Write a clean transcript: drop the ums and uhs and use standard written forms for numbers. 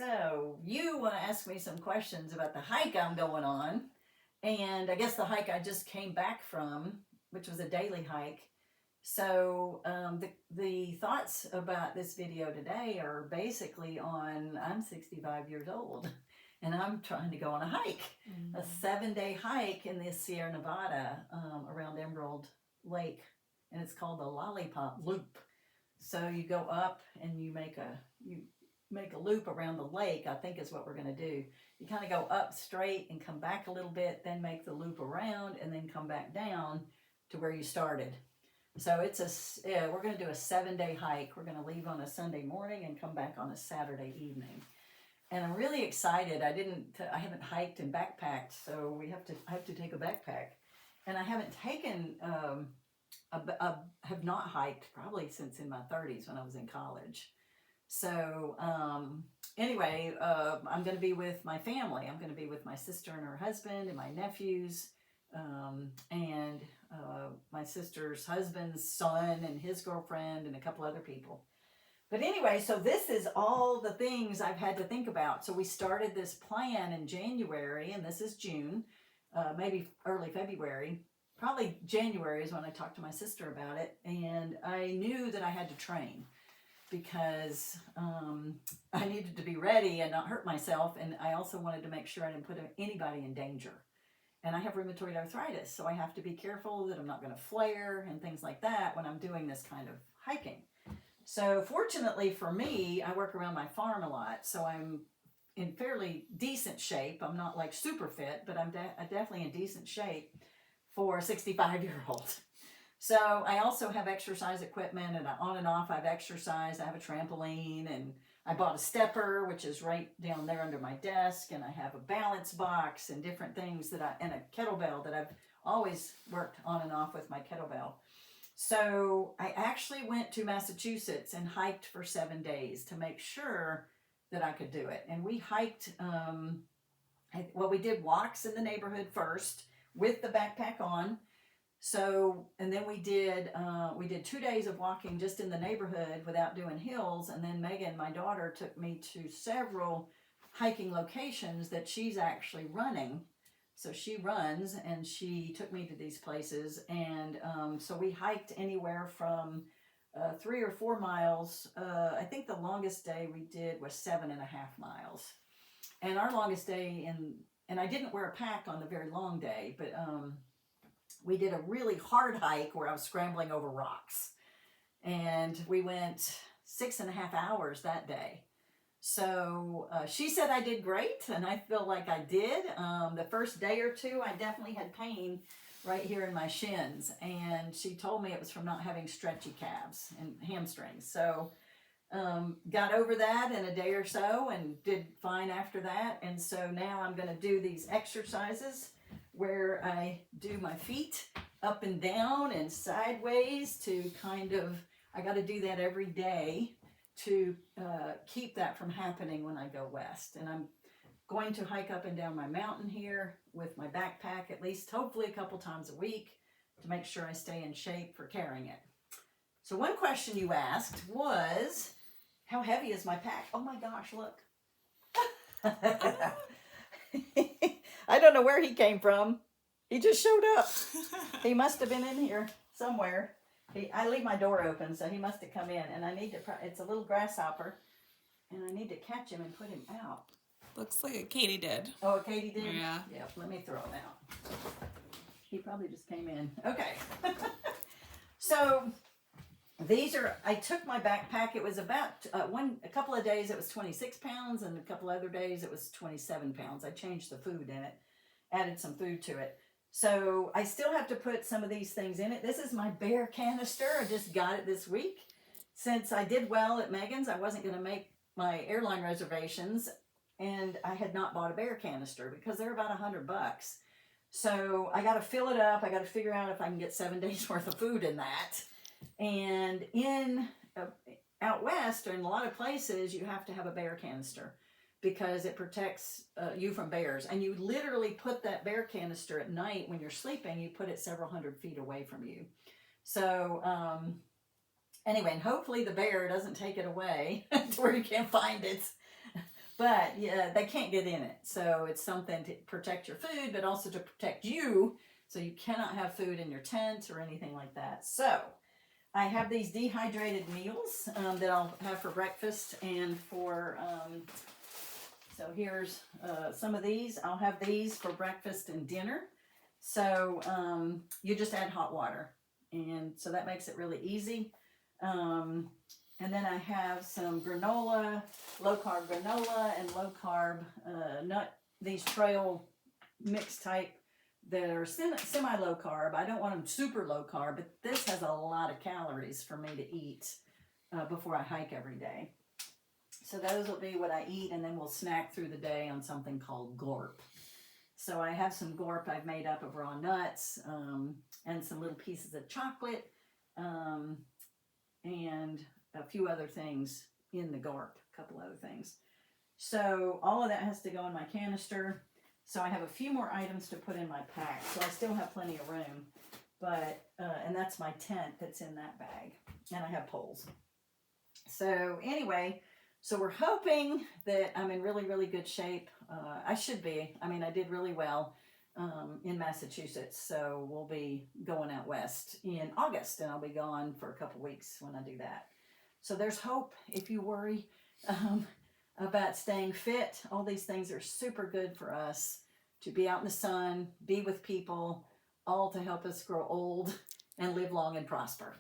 So you want to ask me some questions about the hike I'm going on. And I guess the hike I just came back from, which was a daily hike. So the thoughts about this video today are basically on, I'm 65 years old and I'm trying to go on a hike, a 7-day hike in the Sierra Nevada around Emerald Lake. And it's called the Lollipop Loop. So you go up and you make a loop around the lake, I think is what we're going to do. You kind of go up straight and come back a little bit, then make the loop around and then come back down to where you started. So we're going to do a 7-day hike. We're going to leave on a Sunday morning and come back on a Saturday evening. And I'm really excited. I haven't hiked and backpacked, so I have to take a backpack. And I haven't taken, have not hiked probably since in my 30s when I was in college. So anyway, I'm going to be with my family. I'm going to be with my sister and her husband and my nephews, and my sister's husband's son and his girlfriend and a couple other people. But anyway, so this is all the things I've had to think about. So we started this plan in January, and this is June, maybe early February. Probably January is when I talked to my sister about it, and I knew that I had to train because I needed to be ready and not hurt myself, and I also wanted to make sure I didn't put anybody in danger. And I have rheumatoid arthritis, so I have to be careful that I'm not going to flare and things like that when I'm doing this kind of hiking. So fortunately for me, I work around my farm a lot, so I'm in fairly decent shape. I'm not like super fit, but I'm definitely in decent shape for a 65-year-old. So I also have exercise equipment, and on and off I've exercised. I have a trampoline, and I bought a stepper, which is right down there under my desk, and I have a balance box and different things and a kettlebell that I've always worked on and off with my kettlebell. So I actually went to Massachusetts and hiked for 7 days to make sure that I could do it. And we hiked, we did walks in the neighborhood first with the backpack on. So, and then we did 2 days of walking just in the neighborhood without doing hills. And then Megan, my daughter, took me to several hiking locations that she's actually running. So she runs, and she took me to these places. And so we hiked anywhere from 3 or 4 miles. I think the longest day we did was 7.5 miles. And our longest day and I didn't wear a pack on the very long day, but we did a really hard hike where I was scrambling over rocks. And we went 6.5 hours that day. So she said I did great, and I feel like I did. The first day or two, I definitely had pain right here in my shins. And she told me it was from not having stretchy calves and hamstrings. So got over that in a day or so and did fine after that. And so now I'm going to do these exercises where I do my feet up and down and sideways to I got to do that every day to keep that from happening when I go west. And I'm going to hike up and down my mountain here with my backpack at least, hopefully a couple times a week, to make sure I stay in shape for carrying it. So one question you asked was, how heavy is my pack? Oh my gosh, look. I don't know where he came from. He just showed up. He must have been in here somewhere. I leave my door open, so he must have come in. And I need to, it's a little grasshopper, and I need to catch him and put him out. Looks like a katydid. Oh, a katydid? Yeah. Yeah, let me throw him out. He probably just came in. Okay. So I took my backpack. It was about a couple of days it was 26 pounds, and a couple other days it was 27 pounds. I changed the food in it, added some food to it. So I still have to put some of these things in it. This is my bear canister. I just got it this week. Since I did well at Megan's, I wasn't going to make my airline reservations, and I had not bought a bear canister because they're about $100. So I got to fill it up. I got to figure out if I can get 7 days worth of food in that. And out west, or in a lot of places, you have to have a bear canister because it protects you from bears. And you literally put that bear canister at night when you're sleeping. You put it several hundred feet away from you. So anyway, and hopefully the bear doesn't take it away to where you can't find it. but yeah, they can't get in it. So it's something to protect your food, but also to protect you. So you cannot have food in your tent or anything like that. So I have these dehydrated meals that I'll have for breakfast and for, so here's some of these. I'll have these for breakfast and dinner. So you just add hot water. And so that makes it really easy. And then I have some granola, low carb granola and low carb these trail mix type that are semi low carb. I don't want them super low carb, but this has a lot of calories for me to eat before I hike every day. So those will be what I eat, and then we'll snack through the day on something called gorp. So I have some gorp I've made up of raw nuts and some little pieces of chocolate and a few other things in the gorp, a couple other things. So all of that has to go in my canister. So I have a few more items to put in my pack. So I still have plenty of room, but, and that's my tent that's in that bag. And I have poles. So anyway, so we're hoping that I'm in really, really good shape. I should be. I mean, I did really well in Massachusetts. So we'll be going out west in August, and I'll be gone for a couple weeks when I do that. So there's hope if you worry about staying fit. All these things are super good for us to be out in the sun, be with people, all to help us grow old and live long and prosper.